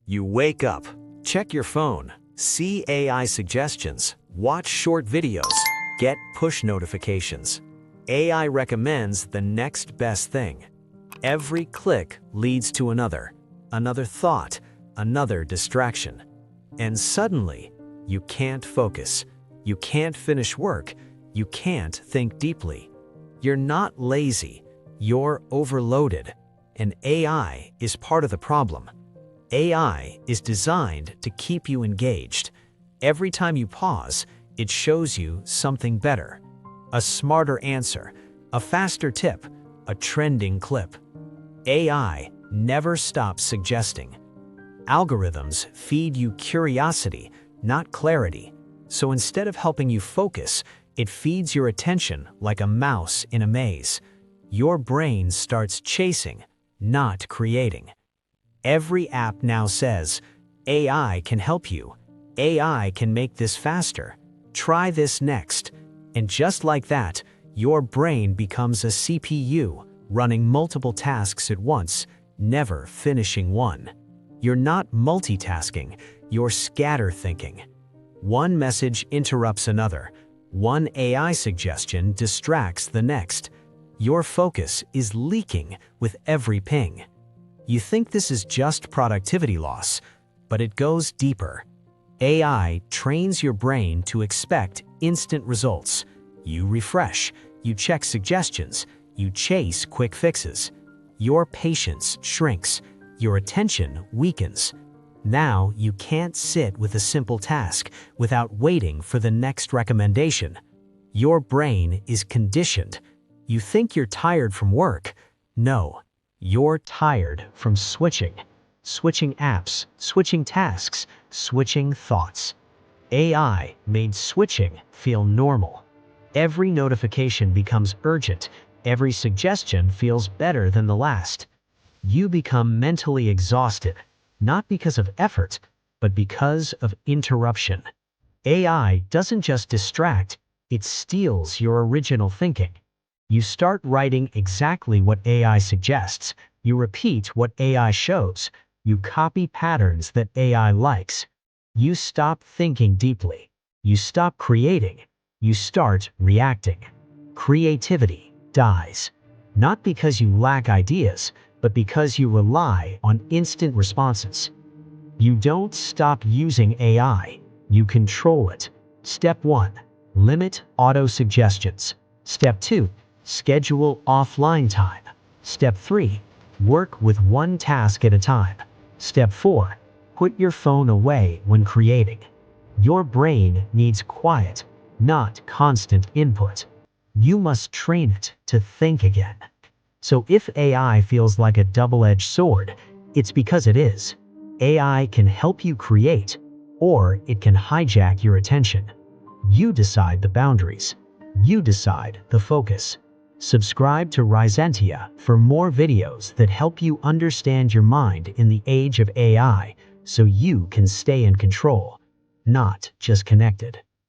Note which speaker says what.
Speaker 1: You wake up, check your phone, see AI suggestions, watch short videos, get push notifications. AI recommends the next best thing. Every click leads to another thought, another distraction. And suddenly, you can't focus. You can't finish work. You can't think deeply. You're not lazy. You're overloaded. And AI is part of the problem. AI is designed to keep you engaged. Every time you pause, it shows you something better. A smarter answer, a faster tip, a trending clip. AI never stops suggesting. Algorithms feed you curiosity, not clarity. So instead of helping you focus, it feeds your attention like a mouse in a maze. Your brain starts chasing, not creating. Every app now says, AI can help you. AI can make this faster. Try this next. And just like that, your brain becomes a CPU, running multiple tasks at once, never finishing one. You're not multitasking, you're scatter thinking. One message interrupts another. One AI suggestion distracts the next. Your focus is leaking with every ping. You think this is just productivity loss, but it goes deeper. AI trains your brain to expect instant results. You refresh, you check suggestions, you chase quick fixes. Your patience shrinks, your attention weakens. Now you can't sit with a simple task without waiting for the next recommendation. Your brain is conditioned. You think you're tired from work. No. You're tired from switching apps, switching tasks, switching thoughts. AI made switching feel normal. Every notification becomes urgent. Every suggestion feels better than the last. You become mentally exhausted, not because of effort, but because of interruption. AI doesn't just distract, it steals your original thinking. You start writing exactly what AI suggests. You repeat what AI shows. You copy patterns that AI likes. You stop thinking deeply. You stop creating. You start reacting. Creativity dies. Not because you lack ideas, but because you rely on instant responses. You don't stop using AI. You control it. Step 1. Limit auto-suggestions. Step 2. Schedule offline time. Step 3. Work with one task at a time. Step 4. Put your phone away when creating. Your brain needs quiet, not constant input. You must train it to think again. So if AI feels like a double-edged sword, it's because it is. AI can help you create, or it can hijack your attention. You decide the boundaries. You decide the focus. Subscribe to Ryzentia for more videos that help you understand your mind in the age of AI so you can stay in control, not just connected.